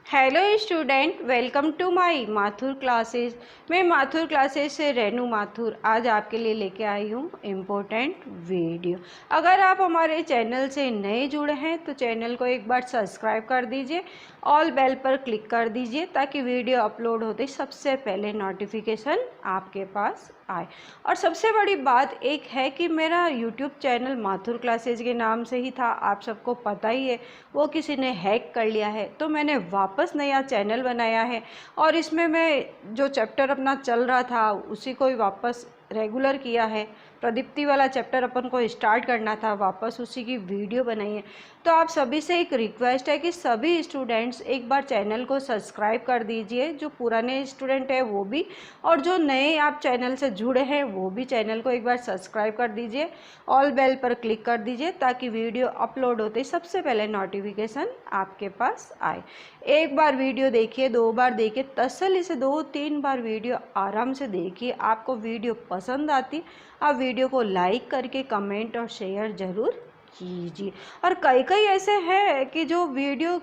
Hello student, welcome to my Mathur classes. मैं Mathur classes से रेनू माथुर आज आपके लिए लेके आई हूँ इम्पोर्टेंट वीडियो। अगर आप हमारे चैनल से नए जुड़े हैं तो चैनल को एक बार सब्सक्राइब कर दीजिए, ऑल बेल पर क्लिक कर दीजिए ताकि वीडियो अपलोड होते सबसे पहले नोटिफिकेशन आपके पास आए। और सबसे बड़ी बात एक है कि मेरा यूट्यूब चैनल माथुर क्लासेस के नाम से ही था, आप सबको पता ही है। वो किसी ने हैक कर लिया है तो मैंने वापस नया चैनल बनाया है और इसमें मैं जो चैप्टर अपना चल रहा था उसी को ही वापस रेगुलर किया है। प्रदीप्ति वाला चैप्टर अपन को स्टार्ट करना था, वापस उसी की वीडियो बनाई है। तो आप सभी से एक रिक्वेस्ट है कि सभी स्टूडेंट्स एक बार चैनल को सब्सक्राइब कर दीजिए, जो पुराने स्टूडेंट है वो भी, और जो नए आप चैनल से जुड़े हैं वो भी चैनल को एक बार सब्सक्राइब कर दीजिए, ऑल बेल पर क्लिक कर दीजिए ताकि वीडियो अपलोड होते सबसे पहले नोटिफिकेशन आपके पास आए। एक बार वीडियो देखिए, 2 बार देखिए, तसल्ली से 2-3 बार वीडियो आराम से देखिए। आपको वीडियो पसंद आती आप वीडियो को लाइक करके कमेंट और शेयर ज़रूर कीजिए। और कई ऐसे हैं कि जो वीडियो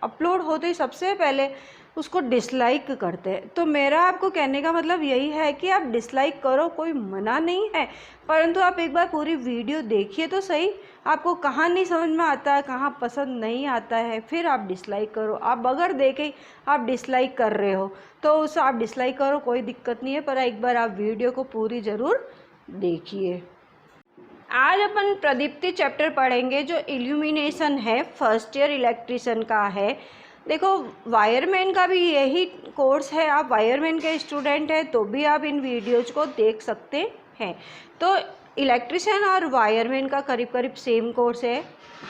अपलोड होते ही सबसे पहले उसको डिसलाइक करते हैं। तो मेरा आपको कहने का मतलब यही है कि आप डिसलाइक करो, कोई मना नहीं है, परंतु आप एक बार पूरी वीडियो देखिए तो सही। आपको कहाँ नहीं समझ में आता है, कहाँ पसंद नहीं आता है, फिर आप डिसलाइक करो। आप बगैर देखे आप डिसलाइक कर रहे हो तो उस आप डिसलाइक करो, कोई दिक्कत नहीं है, पर एक बार आप वीडियो को पूरी ज़रूर देखिए। आज अपन प्रदीप्ति चैप्टर पढ़ेंगे जो इल्यूमिनेशन है, फर्स्ट ईयर इलेक्ट्रिशियन का है। देखो, वायरमैन का भी यही कोर्स है, आप वायरमैन के स्टूडेंट हैं तो भी आप इन वीडियोज़ को देख सकते हैं। तो इलेक्ट्रिशियन और वायरमैन का करीब सेम कोर्स है।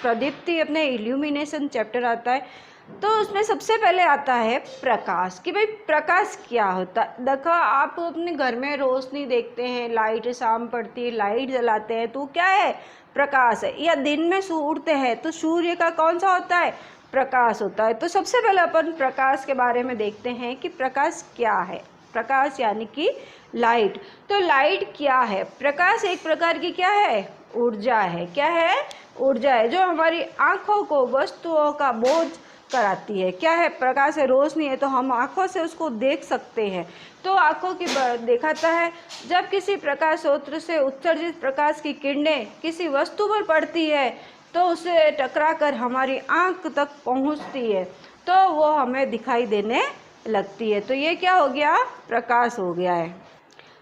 प्रदीप्ति अपने इल्यूमिनेशन चैप्टर आता है तो उसमें सबसे पहले आता है प्रकाश, कि भाई प्रकाश क्या होता है। देखो, आप अपने घर में रोशनी देखते हैं, लाइट शाम पड़ती है, लाइट जलाते हैं तो क्या है, प्रकाश है। या दिन में उठते हैं तो सूर्य का कौन सा होता है, प्रकाश होता है। तो सबसे पहले अपन प्रकाश के बारे में देखते हैं कि प्रकाश क्या है। प्रकाश यानी कि लाइट। तो लाइट क्या है, प्रकाश एक प्रकार की क्या है, ऊर्जा है। क्या है, ऊर्जा है जो हमारी आँखों को वस्तुओं का बोझ कराती है। क्या है, प्रकाश है, रोशनी है, तो हम आँखों से उसको देख सकते हैं। तो आँखों की दिखाता है जब किसी प्रकाश स्रोत से उत्सर्जित प्रकाश की किरणें किसी वस्तु पर पड़ती है तो उसे टकराकर हमारी आँख तक पहुँचती है तो वो हमें दिखाई देने लगती है। तो ये क्या हो गया, प्रकाश हो गया है।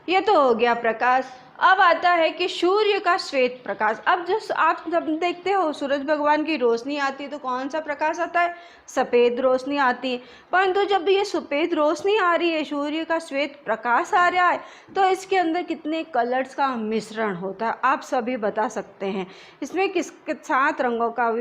ये तो हो गया प्रकाश। अब आता है कि सूर्य का श्वेत प्रकाश। अब जो आप जब देखते हो सूरज भगवान की रोशनी आती है तो कौन सा प्रकाश आता है, सफ़ेद रोशनी आती है। परंतु जब ये सफ़ेद रोशनी आ रही है, सूर्य का श्वेत प्रकाश आ रहा है, तो इसके अंदर कितने कलर्स का मिश्रण होता है आप सभी बता सकते हैं। इसमें किस 7 रंगों का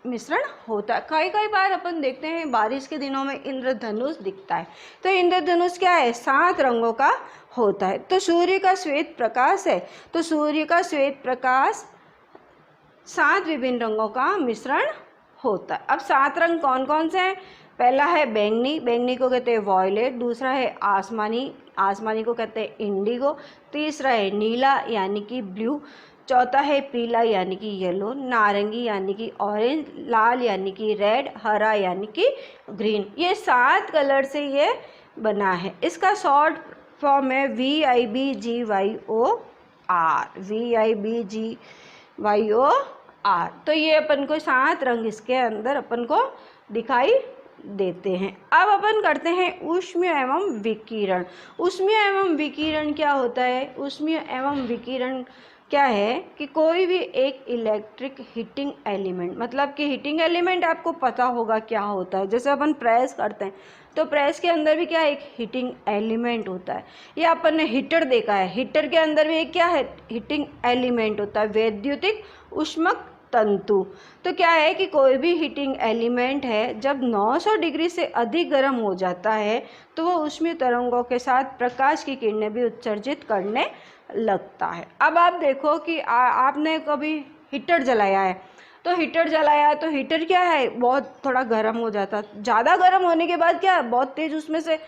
मिश्रण होता है। कई बार अपन देखते हैं बारिश के दिनों में इंद्रधनुष दिखता है, तो इंद्रधनुष क्या है, 7 रंगों का होता है। तो सूर्य का श्वेत प्रकाश है, तो सूर्य का श्वेत प्रकाश 7 विभिन्न रंगों का मिश्रण होता है। अब 7 रंग कौन कौन से हैं, पहला है बैंगनी, बैंगनी को कहते हैं वॉयलेट। दूसरा है आसमानी, आसमानी को कहते हैं इंडिगो। तीसरा है नीला यानी कि ब्लू। चौथा है पीला यानी कि येलो। नारंगी यानी कि ऑरेंज। लाल यानी कि रेड। हरा यानी कि ग्रीन। ये 7 कलर से ये बना है। इसका शॉर्ट फॉर्म है VIBGYOR, VIBGYOR। तो ये अपन को 7 रंग इसके अंदर अपन को दिखाई देते हैं। अब अपन करते हैं ऊष्मीय एवं विकिरण। ऊष्मीय एवं विकिरण क्या होता है, ऊष्मीय एवं विकिरण क्या है कि कोई भी एक इलेक्ट्रिक हीटिंग एलिमेंट, मतलब कि हीटिंग एलिमेंट आपको पता होगा क्या होता है। जैसे अपन प्रेस करते हैं तो प्रेस के अंदर भी क्या है, एक हीटिंग एलिमेंट होता है। या अपन ने हीटर देखा है, हीटर के अंदर भी एक क्या है, हीटिंग एलिमेंट होता है, वैद्युतिक ऊष्मक तंतु। तो क्या है कि कोई भी हीटिंग एलिमेंट है जब 900 डिग्री से अधिक गर्म हो जाता है तो वो ऊष्मीय तरंगों के साथ प्रकाश की किरणें भी उत्सर्जित करने लगता है। अब आप देखो कि आपने कभी हीटर जलाया है, तो हीटर जलाया तो हीटर क्या है, बहुत थोड़ा गर्म हो जाता है। ज़्यादा गर्म होने के बाद क्या है, बहुत तेज़ उसमें से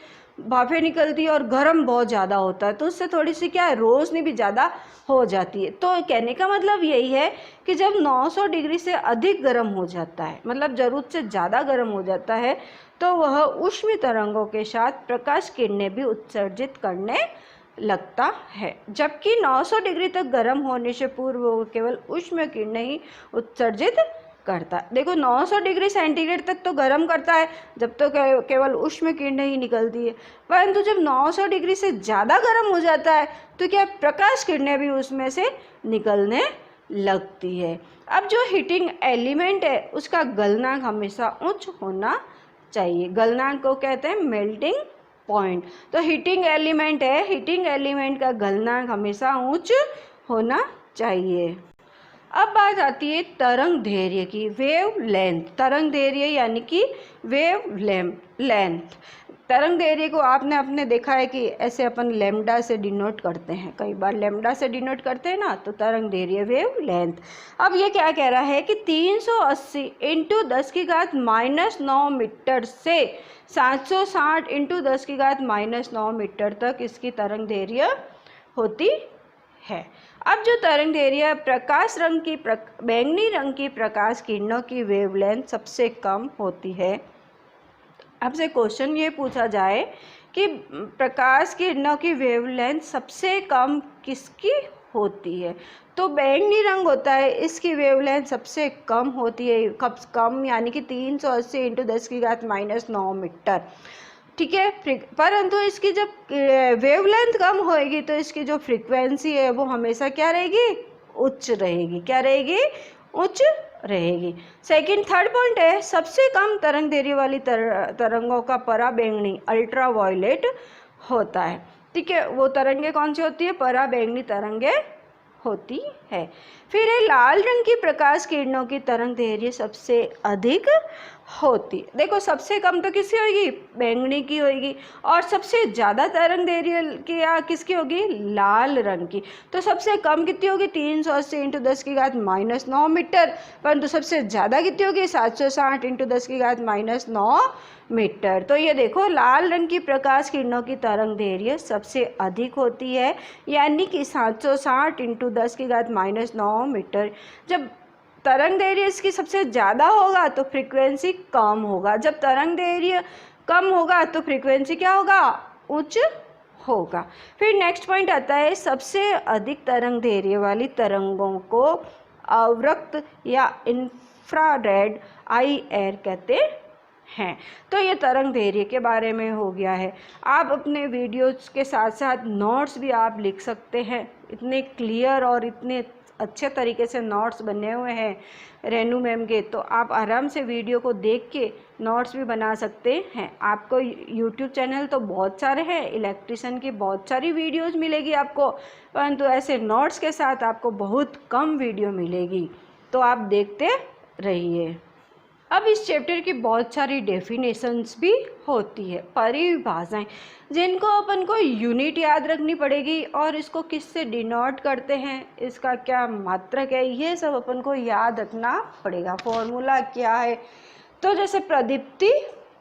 भापें निकलती है और गर्म बहुत ज़्यादा होता है, तो उससे थोड़ी सी क्या है, रोशनी भी ज़्यादा हो जाती है। तो कहने का मतलब यही है कि जब 900 डिग्री से अधिक गर्म हो जाता है, मतलब ज़रूरत से ज़्यादा गर्म हो जाता है, तो वह ऊष्मीय तरंगों के साथ प्रकाश किरणें भी उत्सर्जित करने लगता है, जबकि 900 डिग्री तक गर्म होने से पूर्व वो केवल ऊष्मीय किरणें ही उत्सर्जित करता है। देखो 900 डिग्री सेंटीग्रेड तक तो गर्म करता है, जब तो केवल ऊष्मीय किरणें ही निकलती है, परंतु जब 900 डिग्री से ज़्यादा गर्म हो जाता है तो क्या प्रकाश किरणें भी उसमें से निकलने लगती है। अब जो हीटिंग एलिमेंट है उसका गलनांक हमेशा उच्च होना चाहिए। गलनांक को कहते हैं मेल्टिंग पॉइंट। तो हीटिंग एलिमेंट है, हीटिंग एलिमेंट का गलनांक हमेशा उच्च होना चाहिए। अब बात आती है तरंग दैर्घ्य की, वेव लेंथ। तरंग दैर्घ्य यानी कि वेव लेंथ। तरंग दैर्घ्य को आपने अपने देखा है कि ऐसे अपन लैम्डा से डिनोट करते हैं, कई बार लैम्डा से डिनोट करते हैं ना, तो तरंग दैर्घ्य वेव लेंथ। अब ये क्या कह रहा है कि 380 इंटू 10⁻⁹ मीटर से 760 इंटू 10⁻⁹ मीटर तक इसकी तरंग दैर्घ्य होती है। अब जो तरंग दैर्घ्य प्रकाश रंग की बैंगनी रंग की प्रकाश किरणों की वेवलेंथ सबसे कम होती है। आपसे क्वेश्चन ये पूछा जाए कि प्रकाश किरणों की वेवलेंथ सबसे कम किसकी होती है, तो बैंगनी रंग होता है, इसकी वेवलेंथ सबसे कम होती है। कम यानी कि 380 इंटू 10⁻⁹ मीटर, ठीक है। परंतु इसकी जब वेवलेंथ कम होएगी तो इसकी जो फ्रीक्वेंसी है वो हमेशा क्या रहेगी, उच्च रहेगी। क्या रहेगी, उच्च रहेगी। सेकंड थर्ड पॉइंट है सबसे कम तरंग दैर्घ्य वाली तरंगों का पराबैंगनी अल्ट्रावायलेट होता है, ठीक है। वो तरंगे कौन सी होती है, पराबैंगनी तरंगे होती है। फिर है लाल रंग की प्रकाश किरणों की तरंग दैर्घ्य सबसे अधिक होती। देखो सबसे कम तो किसकी होगी, बैंगनी की होगी, और सबसे ज़्यादा तरंग दैर्घ्य की किसकी होगी, लाल रंग की। तो सबसे कम कितनी होगी 380 इंटू 10⁻⁹ मीटर, परंतु सबसे ज़्यादा कितनी होगी 760 इंटू 10⁻⁹ मीटर। तो ये देखो लाल रंग की प्रकाश किरणों की तरंग दैर्घ्य सबसे अधिक होती है, यानी कि 760 इंटू 10⁻⁹ मीटर। जब तरंग दैर्घ्य इसकी सबसे ज़्यादा होगा तो फ्रीक्वेंसी कम होगा, जब तरंग दैर्घ्य कम होगा तो फ्रीक्वेंसी क्या होगा, उच्च होगा। फिर नेक्स्ट पॉइंट आता है सबसे अधिक तरंग दैर्घ्य वाली तरंगों को अवरक्त या इंफ्रारेड IR कहते हैं। तो ये तरंग दैर्घ्य के बारे में हो गया है। आप अपने वीडियोज़ के साथ साथ नोट्स भी आप लिख सकते हैं, इतने क्लियर और इतने अच्छे तरीके से नोट्स बने हुए हैं रेनू मैम के, तो आप आराम से वीडियो को देख के नोट्स भी बना सकते हैं। आपको यूट्यूब चैनल तो बहुत सारे हैं, इलेक्ट्रिशियन की बहुत सारी वीडियोस मिलेगी आपको, परंतु ऐसे नोट्स के साथ आपको बहुत कम वीडियो मिलेगी, तो आप देखते रहिए। अब इस चैप्टर की बहुत सारी डेफिनेशंस भी होती है, परिभाषाएं, जिनको अपन को यूनिट याद रखनी पड़ेगी और इसको किससे डिनोट करते हैं, इसका क्या मात्रक है, ये सब अपन को याद रखना पड़ेगा। फॉर्मूला क्या है, तो जैसे प्रदीप्ति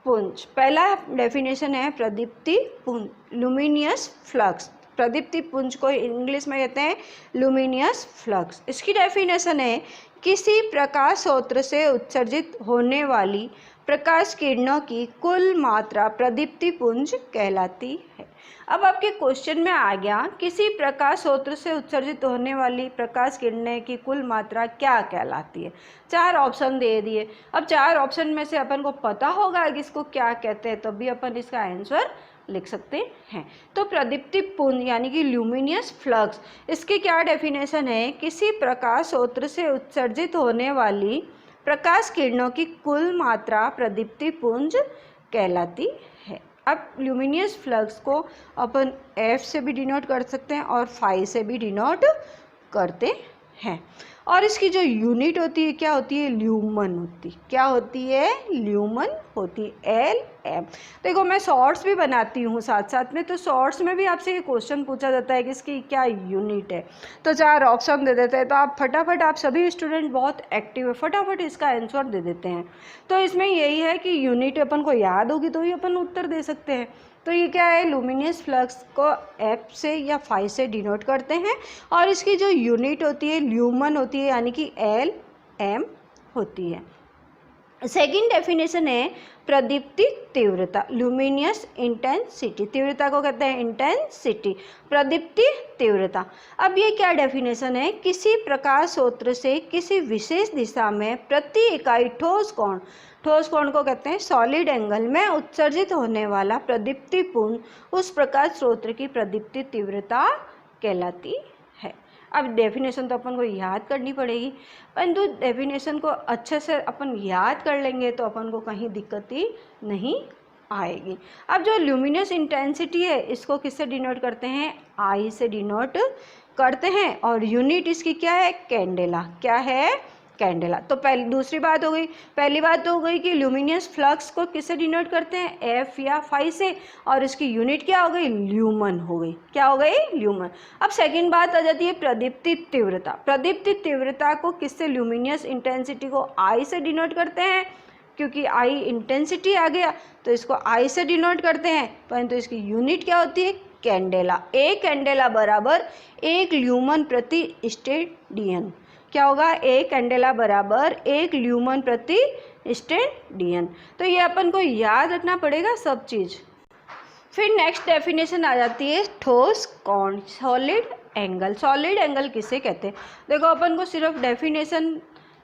पुंज, पहला डेफिनेशन है प्रदीप्ति पुंज, लुमिनियस फ्लक्स। प्रदीप्ति पुंज को इंग्लिश में कहते हैं लुमिनियस फ्लक्स। इसकी डेफिनेशन है किसी प्रकाश स्रोत से उत्सर्जित होने वाली प्रकाश किरणों की कुल मात्रा प्रदीप्ति पुंज कहलाती है। अब आपके क्वेश्चन में आ गया किसी प्रकाश स्रोत से उत्सर्जित होने वाली प्रकाश किरणें की कुल मात्रा क्या कहलाती है। 4 ऑप्शन दे दिए। अब 4 ऑप्शन में से अपन को पता होगा कि इसको क्या कहते हैं, तभी अपन इसका आंसर लिख सकते हैं। तो प्रदीप्ति पुंज यानी कि ल्यूमिनियस फ्लक्स, इसकी क्या डेफिनेशन है, किसी प्रकाश स्रोत से उत्सर्जित होने वाली प्रकाश किरणों की कुल मात्रा प्रदीप्ति पुंज कहलाती है। अब ल्यूमिनियस फ्लक्स को अपन F से भी डिनोट कर सकते हैं और फाई से भी डिनोट करते हैं। और इसकी जो यूनिट होती है क्या होती है, ल्यूमन होती। क्या होती है, ल्यूमन होती, LM। देखो मैं शॉर्ट्स भी बनाती हूँ साथ साथ में, तो शॉर्ट्स में भी आपसे ये क्वेश्चन पूछा जाता है कि इसकी क्या यूनिट है, तो 4 ऑप्शन दे देते हैं। तो आप फटाफट, आप सभी स्टूडेंट बहुत एक्टिव है, फटाफट इसका आंसर दे देते हैं। तो इसमें यही है कि यूनिट अपन को याद होगी तो ही अपन उत्तर दे सकते हैं। तो ये क्या है, लुमिनियस फ्लक्स को F से या फाई से डिनोट करते हैं और इसकी जो यूनिट होती है ल्यूमन होती है, यानी कि LM होती है। सेकंड डेफिनेशन है प्रदीप्ति तीव्रता, ल्यूमिनियस इंटेंसिटी। तीव्रता को कहते हैं इंटेंसिटी, प्रदीप्ति तीव्रता। अब ये क्या डेफिनेशन है, किसी प्रकाश स्रोत से किसी विशेष दिशा में प्रति इकाई ठोस कोण, ठोस कोण को कहते हैं सॉलिड एंगल में उत्सर्जित होने वाला प्रदीप्तिपूर्ण उस प्रकाश स्रोत की प्रदीप्ति तीव्रता कहलाती है। अब डेफिनेशन तो अपन को याद करनी पड़ेगी, परंतु डेफिनेशन को अच्छे से अपन याद कर लेंगे तो अपन को कहीं दिक्कत ही नहीं आएगी। अब जो ल्यूमिनस इंटेंसिटी है इसको किससे डिनोट करते हैं, आई से डिनोट करते हैं, और यूनिट इसकी क्या है, कैंडेला। क्या है, कैंडेला। तो दूसरी बात हो गई, पहली बात तो हो गई कि ल्यूमिनियस फ्लक्स को किससे डिनोट करते हैं, एफ या फाई से, और इसकी यूनिट क्या हो गई, ल्यूमन हो गई। क्या हो गई, ल्यूमन। अब सेकंड बात आ जाती है प्रदीप्ति तीव्रता। प्रदीप्ति तीव्रता को किससे, ल्यूमिनियस इंटेंसिटी को आई से डिनोट करते हैं, क्योंकि आई इंटेंसिटी आ गया तो इसको आई से डिनोट करते हैं, परंतु इसकी यूनिट क्या होती है, कैंडेला। एक कैंडेला बराबर 1 ल्यूमन प्रति स्टेडियन। क्या होगा, 1 कैंडेला बराबर 1 ल्यूमन प्रति स्टेडियन। तो ये अपन को याद रखना पड़ेगा सब चीज़। फिर नेक्स्ट डेफिनेशन आ जाती है ठोस कोण, सॉलिड एंगल। सॉलिड एंगल किसे कहते हैं, देखो अपन को सिर्फ डेफिनेशन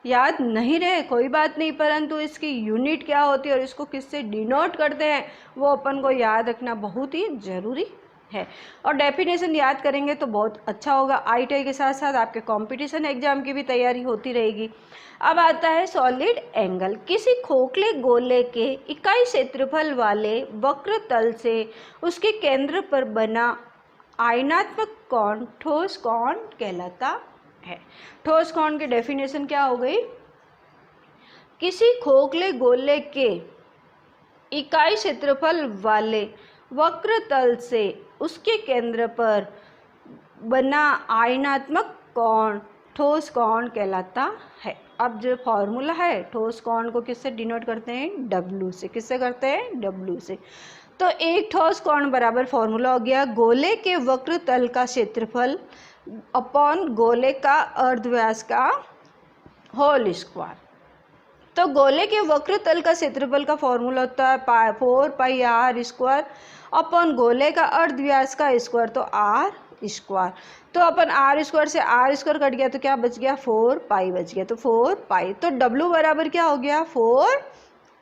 याद नहीं रहे कोई बात नहीं, परंतु इसकी यूनिट क्या होती है और इसको किससे डिनोट करते हैं वो अपन को याद रखना बहुत ही ज़रूरी है। और डेफिनेशन याद करेंगे तो बहुत अच्छा होगा, आईटीआई के साथ साथ आपके कंपटीशन एग्जाम की भी तैयारी होती रहेगी। अब आता है सॉलिड एंगल, किसी खोखले गोले के इकाई क्षेत्रफल वाले वक्र तल से उसके केंद्र पर बना आयनात्मक कोण ठोस कोण कहलाता है। ठोस कोण की डेफिनेशन क्या हो गई, किसी खोखले गोले के इकाई क्षेत्रफल वाले वक्र तल से उसके केंद्र पर बना आयनात्मक कोण ठोस कोण कहलाता है। अब जो फॉर्मूला है ठोस कोण को किससे डिनोट करते हैं, W से। किससे करते हैं, W से। तो एक ठोस कोण बराबर फॉर्मूला हो गया गोले के वक्र तल का क्षेत्रफल अपॉन गोले का अर्धव्यास का होल स्क्वायर। तो गोले के वक्र तल का क्षेत्रफल का फॉर्मूला होता है 4 पाई r स्क्वायर अपॉन गोले का अर्धव्यास का स्क्वायर, तो r स्क्वायर। तो अपन r स्क्वायर से r स्क्वायर कट गया तो क्या बच गया, 4 पाई बच गया, तो 4 पाई। तो W बराबर क्या हो गया, 4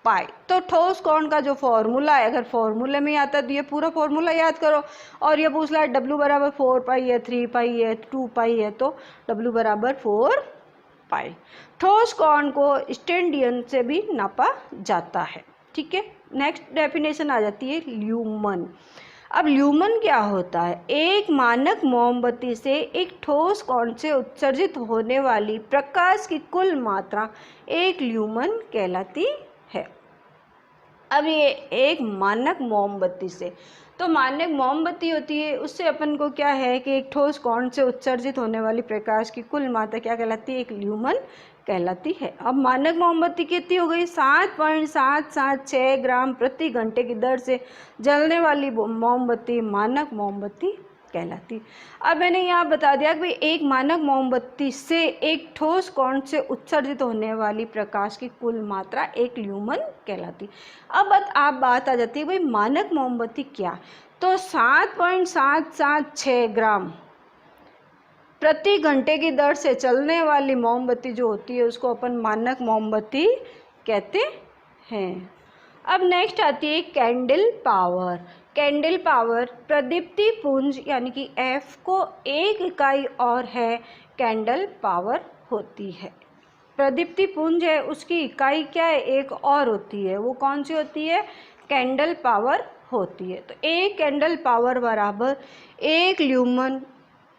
पाई। तो ठोस कोण का जो फॉर्मूला है, अगर फॉर्मूले में आता है तो ये पूरा फॉर्मूला याद करो, और ये पूछ रहा है W बराबर 4 पाई है, 3 पाई है, 2 पाई है, तो W बराबर 4 पाई। ठोस कोण को स्टेडियन से भी नापा जाता है। ठीक है, नेक्स्ट डेफिनेशन आ जाती है ल्यूमन। अब ल्यूमन क्या होता है, एक मानक मोमबत्ती से एक ठोस कोण से उत्सर्जित होने वाली प्रकाश की कुल मात्रा 1 ल्यूमन कहलाती है। अब ये एक मानक मोमबत्ती से, तो मानक मोमबत्ती होती है उससे अपन को क्या है कि एक ठोस कोण से उत्सर्जित होने वाली प्रकाश की कुल मात्रा क्या कहलाती है, 1 ल्यूमन कहलाती है। अब मानक मोमबत्ती कितनी हो गई, 7.776 ग्राम प्रति घंटे की दर से जलने वाली मोमबत्ती मानक मोमबत्ती कहलाती। अब मैंने यहाँ बता दिया कि भाई एक मानक मोमबत्ती से एक ठोस कोण से उत्सर्जित होने वाली प्रकाश की कुल मात्रा 1 ल्यूमन कहलाती। अब आप बात आ जाती है भाई मानक मोमबत्ती क्या, तो 7.776 ग्राम प्रति घंटे की दर से चलने वाली मोमबत्ती जो होती है उसको अपन मानक मोमबत्ती कहते हैं। अब नेक्स्ट आती है कैंडल पावर। कैंडल पावर प्रदीप्ति पुंज यानी कि F को 1 इकाई और है कैंडल पावर होती है। प्रदीप्ति पुंज है उसकी इकाई क्या है, 1 और होती है, वो कौन सी होती है, कैंडल पावर होती है। तो 1 कैंडल पावर बराबर 1 ल्यूमन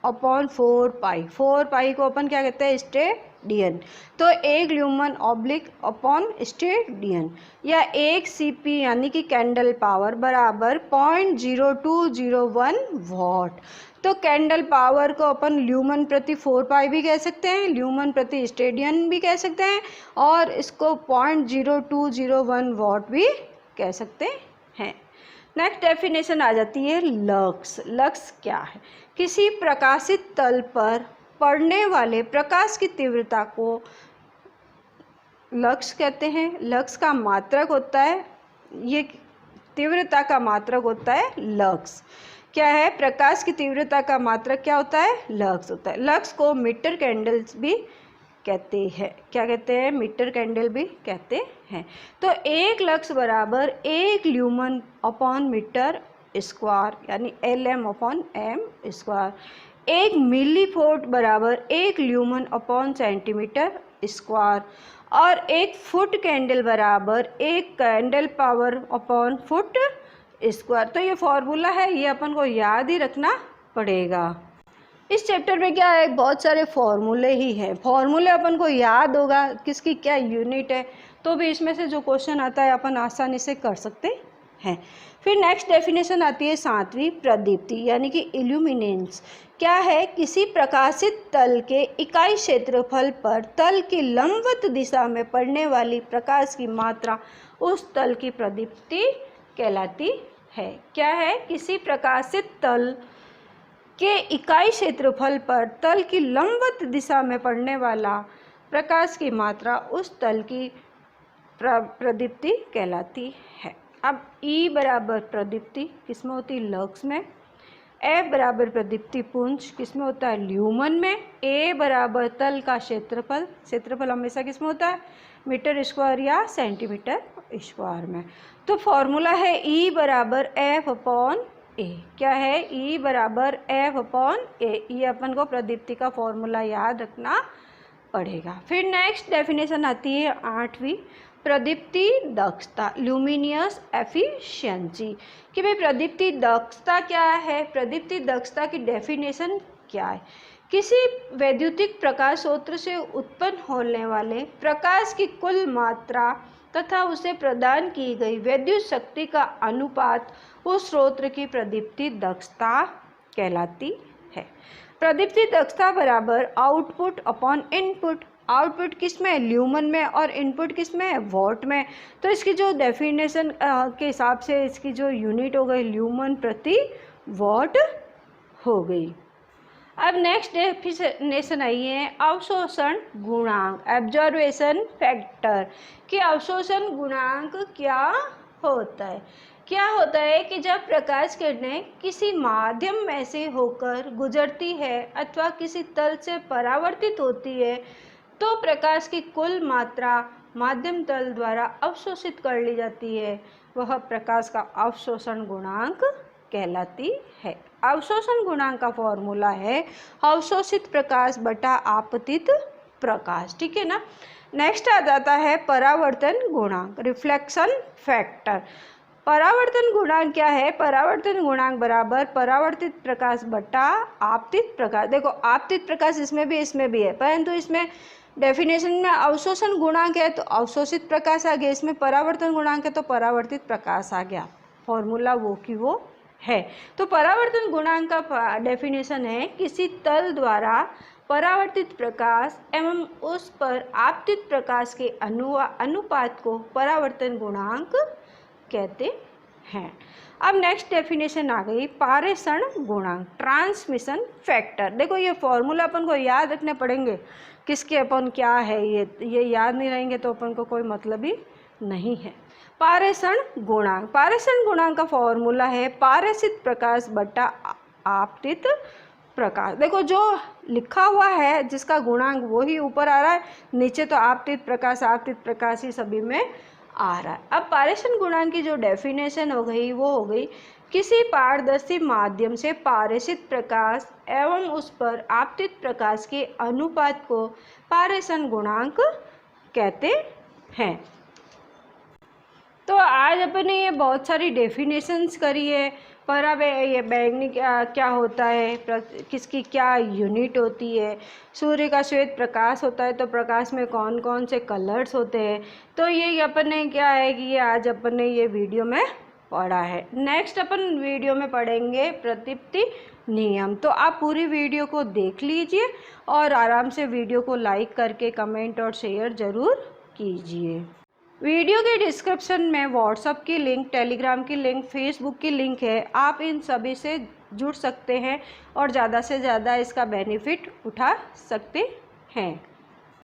अपॉन 4 पाई। 4 पाई को अपन क्या कहते हैं, स्टेडियन। तो 1 ल्यूमन ऑब्लिक अपॉन स्टेडियन या 1 CP यानी कि कैंडल पावर बराबर 0.0201 वॉट। तो कैंडल पावर को अपन ल्यूमन प्रति 4 पाई भी कह सकते हैं, ल्यूमन प्रति स्टेडियन भी कह सकते हैं, और इसको 0.0201 वॉट भी कह सकते हैं। नेक्स्ट डेफिनेशन आ जाती है लक्स। लक्स क्या है, किसी प्रकाशित तल पर पड़ने वाले प्रकाश की तीव्रता को लक्स कहते हैं। लक्स का मात्रक होता है, ये तीव्रता का मात्रक होता है लक्स। क्या है? प्रकाश की तीव्रता का मात्रक क्या होता है? लक्स होता है। लक्स को मीटर कैंडल्स भी कहते हैं। क्या कहते हैं? मीटर कैंडल भी कहते हैं। तो 1 लक्स बराबर 1 ल्यूमन अपॉन मीटर स्क्वायर, यानी LM/m²। 1 मिलीफोट बराबर 1 ल्यूमन अपॉन सेंटीमीटर स्क्वायर, और 1 फुट कैंडल बराबर 1 candle power upon foot square. तो ये फॉर्मूला है, ये अपन को याद ही रखना पड़ेगा। इस चैप्टर में क्या है? बहुत सारे फॉर्मूले ही हैं। फॉर्मूले अपन को याद होगा किसकी क्या यूनिट है, तो भी इसमें से जो क्वेश्चन आता है अपन आसानी से कर सकते हैं। फिर नेक्स्ट डेफिनेशन आती है 7वीं, प्रदीप्ति यानी कि इल्यूमिनेंस। क्या है? किसी प्रकाशित तल के इकाई क्षेत्रफल पर तल की लंबवत दिशा में पड़ने वाली प्रकाश की मात्रा उस तल की प्रदीप्ति कहलाती है। क्या है? किसी प्रकाशित तल के इकाई क्षेत्रफल पर तल की लंबवत दिशा में पड़ने वाला प्रकाश की मात्रा उस तल की प्रदीप्ति कहलाती है। अब E बराबर प्रदीप्ति किस में होती है? लक्स में। F बराबर प्रदीप्ति पुंज किस में होता है? ल्यूमन में। A बराबर तल का क्षेत्रफल, क्षेत्रफल हमेशा किस में होता है? मीटर स्क्वायर या सेंटीमीटर स्क्वायर में। तो फॉर्मूला है E बराबर F/A। क्या है? E बराबर F/A। ये अपन को प्रदीप्ति का फॉर्मूला याद रखना पड़ेगा। फिर नेक्स्ट डेफिनेशन आती है 8वीं, प्रदीप्ति दक्षता, ल्यूमिनियस एफिशिएंसी। कि भाई प्रदीप्ति दक्षता क्या है? प्रदीप्ति दक्षता की डेफिनेशन क्या है? किसी वैद्युतिक प्रकाश स्रोत से उत्पन्न होने वाले प्रकाश की कुल मात्रा तथा उसे प्रदान की गई विद्युत शक्ति का अनुपात उस स्रोत की प्रदीप्ति दक्षता कहलाती है। प्रदीप्ति दक्षता बराबर आउटपुट अपॉन इनपुट। आउटपुट किस में? ल्यूमन में, और इनपुट किस में? वॉट में। तो इसकी जो डेफिनेशन के हिसाब से इसकी जो यूनिट हो गई ल्यूमन प्रति वॉट हो गई। अब नेक्स्ट डेफिनेशन आई है अवशोषण गुणांक, एब्जॉर्वेशन फैक्टर। कि अवशोषण गुणांक क्या होता है? क्या होता है कि जब प्रकाश किरणें किसी माध्यम में से होकर गुजरती है अथवा किसी तल से परावर्तित होती है तो प्रकाश की कुल मात्रा माध्यम तल द्वारा अवशोषित कर ली जाती है, वह प्रकाश का अवशोषण गुणांक कहलाती है। अवशोषण गुणांक का फॉर्मूला है अवशोषित प्रकाश बटा आपतित प्रकाश। ठीक है ना। नेक्स्ट आ जाता है परावर्तन गुणांक, रिफ्लेक्शन फैक्टर। परावर्तन गुणांक क्या है? परावर्तन गुणांक बराबर परावर्तित प्रकाश बटा आपतित प्रकाश। देखो आपतित प्रकाश इसमें भी है, परंतु इसमें डेफिनेशन में अवशोषण गुणांक है तो अवशोषित प्रकाश आ गया, इसमें परावर्तन गुणांक है तो परावर्तित प्रकाश आ गया। फॉर्मूला वो की वो है। तो परावर्तन गुणांक का डेफिनेशन है किसी तल द्वारा परावर्तित प्रकाश एवं उस पर आपतित प्रकाश के अनुपात को परावर्तन गुणांक कहते हैं। अब नेक्स्ट डेफिनेशन आ गई पारेषण गुणांक, ट्रांसमिशन फैक्टर। देखो ये फॉर्मूला अपन को याद रखने पड़ेंगे, किसके अपन क्या है, ये याद नहीं रहेंगे तो अपन को कोई मतलब ही नहीं है। पारेषण गुणांक, पारेषण गुणांक का फॉर्मूला है पारेषित प्रकाश बटा आपतित प्रकाश। देखो जो लिखा हुआ है जिसका गुणांक वो ही ऊपर आ रहा है, नीचे तो आपतित प्रकाश ही सभी में आ रहा है। अब पारेषण गुणांक की जो डेफिनेशन हो गई वो हो गई किसी पारदर्शी माध्यम से पारेषित प्रकाश एवं उस पर आपतित प्रकाश के अनुपात को पारेषण गुणांक कहते हैं। तो आज अपने ये बहुत सारी डेफिनेशंस करी है, पर अब ये बैंगनी क्या होता है, किसकी क्या यूनिट होती है, सूर्य का श्वेत प्रकाश होता है तो प्रकाश में कौन कौन से कलर्स होते हैं, तो ये अपन ने क्या है कि ये आज अपन ने ये वीडियो में पढ़ा है। नेक्स्ट अपन वीडियो में पढ़ेंगे प्रदीप्ति नियम। तो आप पूरी वीडियो को देख लीजिए और आराम से वीडियो को लाइक करके कमेंट और शेयर ज़रूर कीजिए। वीडियो के डिस्क्रिप्शन में व्हाट्सएप की लिंक, टेलीग्राम की लिंक, फेसबुक की लिंक है, आप इन सभी से जुड़ सकते हैं और ज़्यादा से ज़्यादा इसका बेनिफिट उठा सकते हैं।